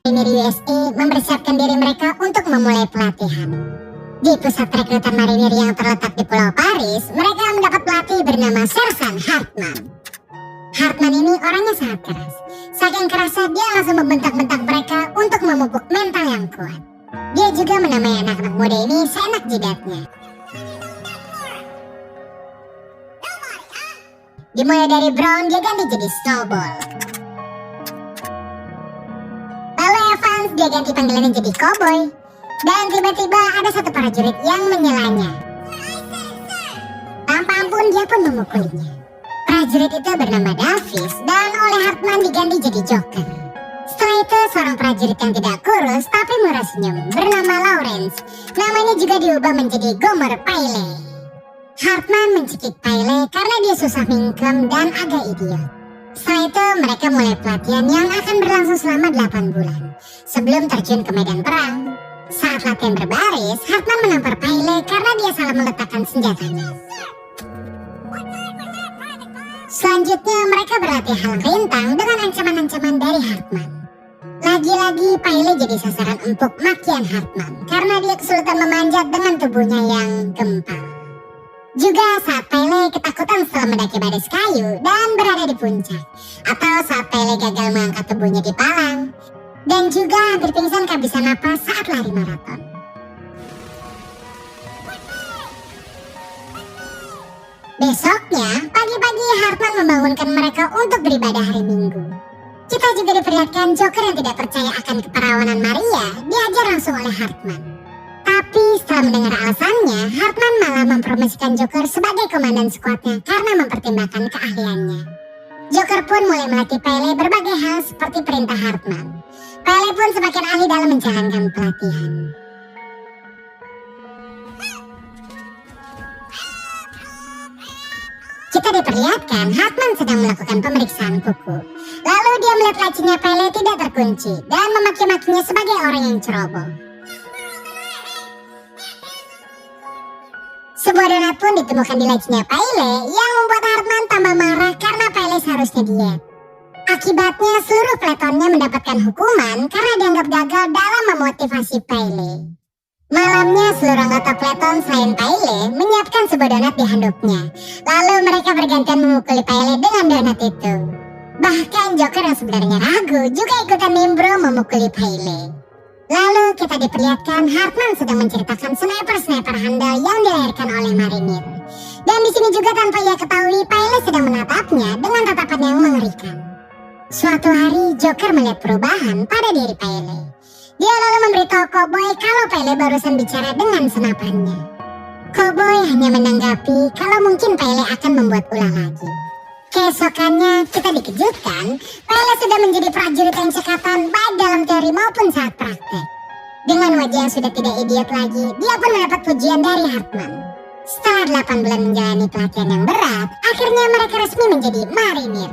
Marinir USA mempersiapkan diri mereka untuk memulai pelatihan. Di pusat rekrutan marinir yang terletak di Pulau Paris, mereka mendapat pelatih bernama Sersan Hartman. Hartman ini orangnya sangat keras. Saking kerasnya dia langsung membentak-bentak mereka untuk memupuk mental yang kuat. Dia juga menamai anak-anak muda ini seenak jidatnya. Dimulai dari Brown, dia ganti jadi Snowball. Lalu Evans, dia ganti panggilannya jadi Cowboy. Dan tiba-tiba ada satu prajurit yang menyelanya. Tanpa ampun dia pun memukulinya. Prajurit itu bernama Davis dan oleh Hartman diganti jadi Joker. Setelah itu seorang prajurit yang tidak kurus tapi murah senyum bernama Lawrence. Namanya juga diubah menjadi Gomer Pyle. Hartman mencekik Pyle karena dia susah mingkem dan agak idiot. Setelah itu mereka mulai pelatihan yang akan berlangsung selama 8 bulan sebelum terjun ke medan perang. Saat latihan berbaris, Hartman menampar Pyle karena dia salah meletakkan senjatanya. Selanjutnya mereka berlatih hal rintang dengan ancaman-ancaman dari Hartman. Lagi-lagi Pyle jadi sasaran empuk makian Hartman karena dia kesulitan memanjat dengan tubuhnya yang gempal. Juga saat Pyle ketakutan setelah mendaki baris kayu dan berada di puncak, atau saat Pyle gagal mengangkat tubuhnya di palang, dan juga hampir pingsan kehabisan napas saat lari maraton. Besoknya, pagi-pagi Hartman membangunkan mereka untuk beribadah hari Minggu. Kita juga diperlihatkan Joker yang tidak percaya akan keperawanan Maria diajar langsung oleh Hartman. Tapi setelah mendengar alasannya, Hartman malah mempromosikan Joker sebagai komandan skuadnya karena mempertimbangkan keahliannya. Joker pun mulai melatih Pyle berbagai hal seperti perintah Hartman. Pyle pun semakin ahli dalam menjalankan pelatihan. Kita diperlihatkan Hartman sedang melakukan pemeriksaan kuku. Lalu dia melihat lacinya Pyle tidak terkunci dan memaki-makinya sebagai orang yang ceroboh. Sebuah donat pun ditemukan di lacinya Pyle yang membuat Hartman tambah marah karena Pyle seharusnya diet. Akibatnya seluruh peletonnya mendapatkan hukuman karena dianggap gagal dalam memotivasi Pyle. Malamnya seluruh anggota peleton selain Pyle menyiapkan sebuah donat di handuknya. Lalu mereka bergantian memukuli Pyle dengan donat itu. Bahkan Joker yang sebenarnya ragu juga ikutan nimbrung memukuli Pyle. Lalu kita diperlihatkan Hartman sedang menceritakan sniper-sniper handal yang dilahirkan oleh marinir. Dan di sini juga tanpa ia ketahui Pyle sedang menatapnya dengan tatapan yang mengerikan. Suatu hari Joker melihat perubahan pada diri Pyle. Dia lalu memberitahu Cowboy kalau Pyle barusan bicara dengan senapannya. Cowboy hanya menanggapi kalau mungkin Pyle akan membuat ulah lagi. Keesokannya kita dikejutkan, Pyle sudah menjadi prajurit yang cekatan baik dalam teori maupun saat praktek. Dengan wajah yang sudah tidak idiot lagi, dia pun mendapat pujian dari Hartman. Setelah 8 bulan menjalani pelatihan yang berat, akhirnya mereka resmi menjadi marinir.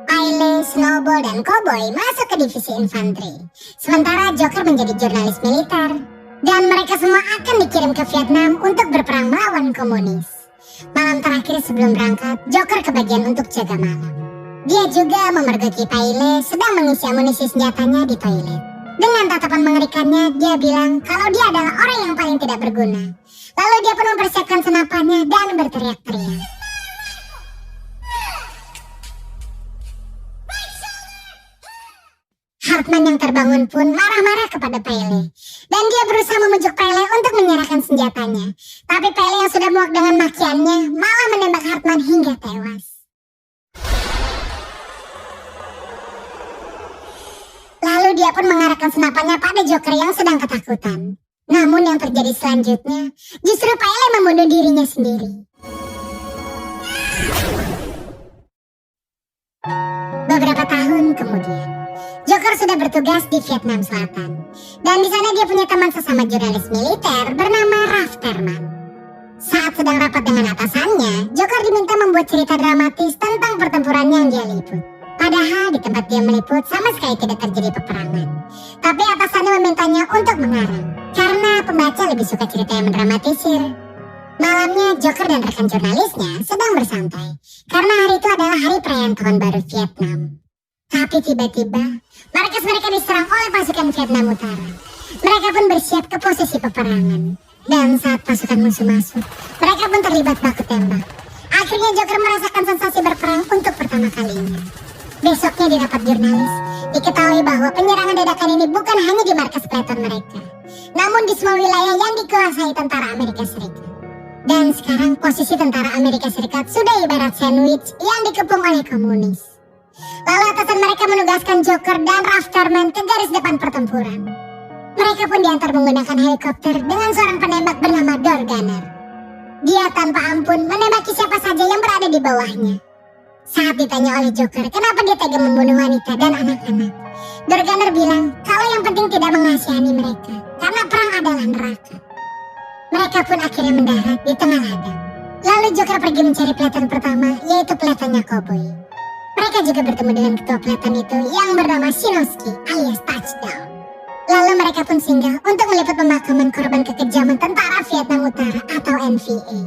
Pyle, Snowball, dan Cowboy masuk ke divisi infanteri. Sementara Joker menjadi jurnalis militer. Dan mereka semua akan dikirim ke Vietnam untuk berperang melawan komunis. Malam terakhir sebelum berangkat, Joker kebagian untuk jaga malam. Dia juga memergoki Pyle sedang mengisi amunisi senjatanya di toilet. Dengan tatapan mengerikannya, dia bilang kalau dia adalah orang yang paling tidak berguna. Lalu dia pun mempersiapkan senapannya dan berteriak-teriak. Hartman yang terbangun pun marah-marah kepada Pyle. Dan dia berusaha membujuk Pyle untuk menyerahkan senjatanya. Tapi Pyle yang sudah muak dengan makiannya malah menembak Hartman hingga tewas. Lalu dia pun mengarahkan senapannya pada Joker yang sedang ketakutan. Namun yang terjadi selanjutnya, justru Pyle membunuh dirinya sendiri. Beberapa tahun kemudian, Joker sudah bertugas di Vietnam Selatan. Dan di sana dia punya teman sesama jurnalis militer bernama Rafterman. Saat sedang rapat dengan atasannya, Joker diminta membuat cerita dramatis tentang pertempuran yang dia liput. Padahal di tempat dia meliput sama sekali tidak terjadi peperangan. Tapi atasannya memintanya untuk mengarang. Karena baca lebih suka cerita yang mendramatisir. Malamnya, Joker dan rekan jurnalisnya sedang bersantai, karena hari itu adalah hari perayaan Tahun Baru Vietnam. Tapi tiba-tiba, markas mereka diserang oleh pasukan Vietnam Utara. Mereka pun bersiap ke posisi peperangan. Dan saat pasukan musuh masuk, mereka pun terlibat baku tembak. Akhirnya Joker merasakan sensasi berperang untuk pertama kalinya. Besoknya di rapat jurnalis, diketahui bahwa penyerangan dadakan ini bukan hanya di markas peleton mereka, namun di semua wilayah yang dikuasai tentara Amerika Serikat. Dan sekarang posisi tentara Amerika Serikat sudah ibarat sandwich yang dikepung oleh komunis. Lalu atasan mereka menugaskan Joker dan Rafterman ke garis depan pertempuran. Mereka pun diantar menggunakan helikopter dengan seorang penembak bernama Door Gunner. Dia tanpa ampun menembaki siapa saja yang berada di bawahnya. Saat ditanya oleh Joker kenapa dia tega membunuh wanita dan anak-anak, Door Gunner bilang kalau yang penting tidak mengasihani mereka, karena perang adalah neraka. Mereka pun akhirnya mendarat di tengah ladang. Lalu Joker pergi mencari peleton pertama, yaitu peletonnya Cowboy. Mereka juga bertemu dengan ketua peleton itu yang bernama Shinosuke alias Touchdown. Lalu mereka pun singgah untuk meliput pemakaman korban kekejaman tentara Vietnam Utara atau NVA.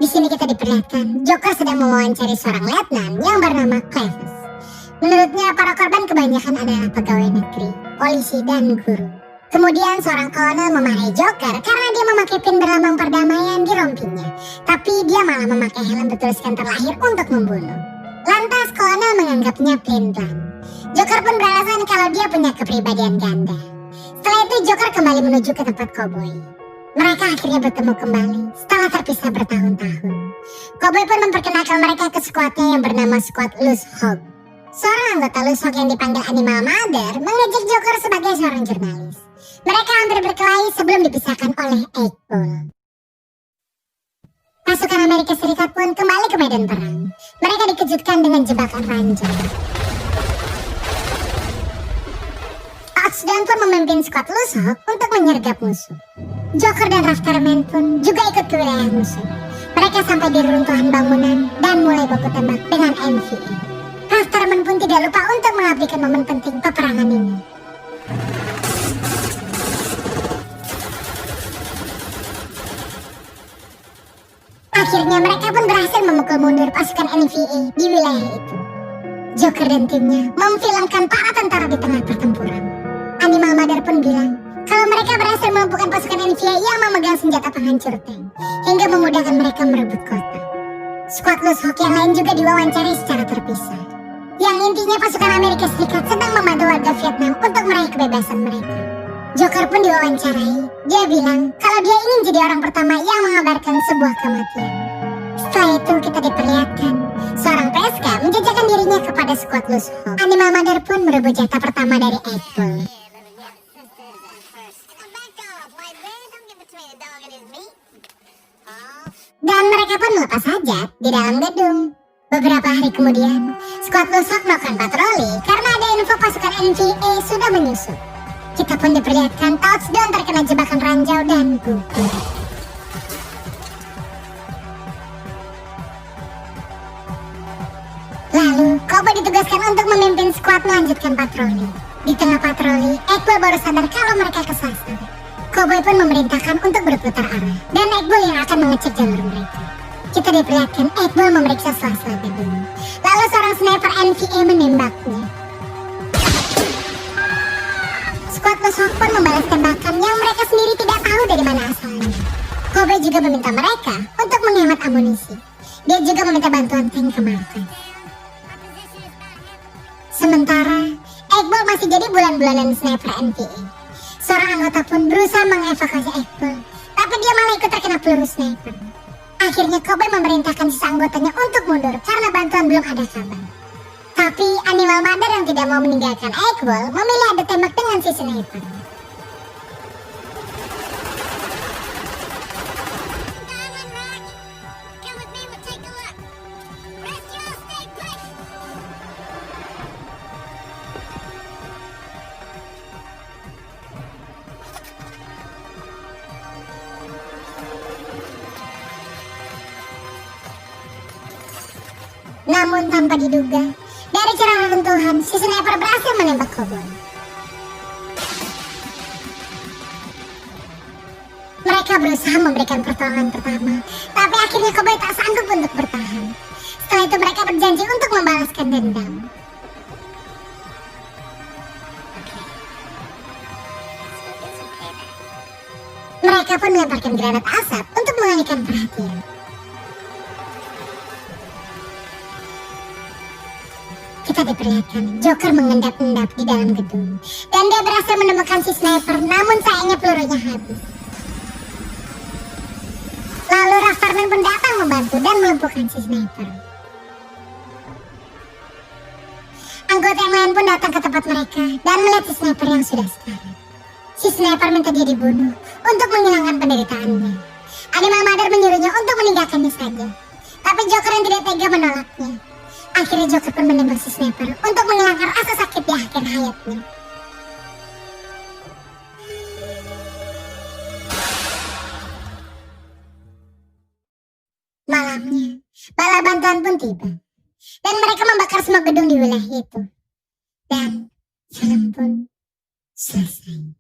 Di sini kita diperlihatkan Joker sedang mewawancari seorang letnan yang bernama Cleves. Menurutnya para korban kebanyakan adalah pegawai negeri, polisi, dan guru. Kemudian seorang kolonel memarahi Joker karena dia memakai pin berlambang perdamaian di rompinya. Tapi dia malah memakai helm bertuliskan terlahir untuk membunuh. Lantas kolonel menganggapnya plain-plan. Joker pun beralasan kalau dia punya kepribadian ganda. Setelah itu Joker kembali menuju ke tempat Cowboy. Mereka akhirnya bertemu kembali setelah terpisah bertahun-tahun. Cowboy pun memperkenalkan mereka ke skuadnya yang bernama Squad Loose Hog. Seorang anggota Loose Hog yang dipanggil Animal Mother mengejek Joker sebagai seorang jurnalis. Mereka hampir berkelahi sebelum dipisahkan oleh Eightball. Pasukan Amerika Serikat pun kembali ke medan perang. Mereka dikejutkan dengan jebakan ranjau. Touchdown pun memimpin skuad Loose Hog untuk menyergap musuh. Joker dan Rafterman pun juga ikut ke wilayah musuh. Mereka sampai di reruntuhan bangunan dan mulai baku tembak dengan NVA. Rafterman pun tidak lupa untuk mengabadikan momen penting peperangan ini. Akhirnya mereka pun berhasil memukul mundur pasukan NVA di wilayah itu. Joker dan timnya memfilmkan para tentara di tengah pertempuran. Animal Mother pun bilang kalau mereka berhasil melumpuhkan pasukan NVA yang memegang senjata penghancur tank hingga memudahkan mereka merebut kota. Squad Loose Hog yang lain juga diwawancari secara terpisah. Yang intinya pasukan Amerika Serikat sedang membantu warga Vietnam untuk meraih kebebasan mereka. Joker pun diwawancarai. Dia bilang kalau dia ingin jadi orang pertama yang mengabarkan sebuah kematian. Setelah itu kita diperlihatkan seorang PSK menjajakan dirinya kepada Squad Loose Hog. Animal Mother pun merebut jatah pertama dari Eightball. Dan mereka pun melepas hajat di dalam gedung. Beberapa hari kemudian, Squad Loose Hog melakukan patroli karena ada info pasukan NVA sudah menyusup. Kita pun diperlihatkan Touchdown terkena jebakan ranjau dan gugur. Lalu, Cowboy ditugaskan untuk memimpin skuad melanjutkan patroli. Di tengah patroli, Eightball baru sadar kalau mereka kesasar. Cowboy pun memerintahkan untuk berputar arah, dan Eightball yang akan mengecek jalur mereka. Kita diperlihatkan Eightball memeriksa sela-sela gedung. Lalu seorang sniper NVA menembaknya. Squad Loose Hog pun membalas tembakan yang mereka sendiri tidak tahu dari mana asalnya. Cowboy juga meminta mereka untuk menghemat amunisi. Dia juga meminta bantuan tank ke markas. Sementara, Eightball masih jadi bulan-bulanan sniper NVA. Seorang anggota pun berusaha mengevakuasi Eightball, tapi dia malah ikut terkena peluru sniper. Akhirnya Cowboy memerintahkan sisa anggotanya untuk mundur karena bantuan belum ada kabar. Tapi Animal Mother yang tidak mau meninggalkan Eightball memilih adu tembak dengan si sniper. Namun tanpa diduga, dari cerah reruntuhan, si sniper berhasil menembak Cowboy. Mereka berusaha memberikan pertolongan pertama, tapi akhirnya koboi tak sanggup untuk bertahan. Setelah itu mereka berjanji untuk membalaskan dendam. Mereka pun melemparkan granat asap untuk mengalihkan perhatian. Kita diperlihatkan Joker mengendap-endap di dalam gedung, dan dia berhasil menemukan si sniper, namun sayangnya pelurunya habis. Lalu Rafterman pun datang membantu dan melumpuhkan si sniper. Anggota yang lain pun datang ke tempat mereka dan melihat si sniper yang sudah sekarat. Si sniper minta dia dibunuh untuk menghilangkan penderitaannya. Animal Mother menyuruhnya untuk meninggalkannya saja, tapi Joker yang tidak tega menolaknya. Akhirnya Joker pun menembak si sniper untuk menghilangkan rasa sakit di akhir hayatnya. Malamnya, bala bantuan pun tiba, dan mereka membakar semua gedung di wilayah itu. Dan film pun selesai.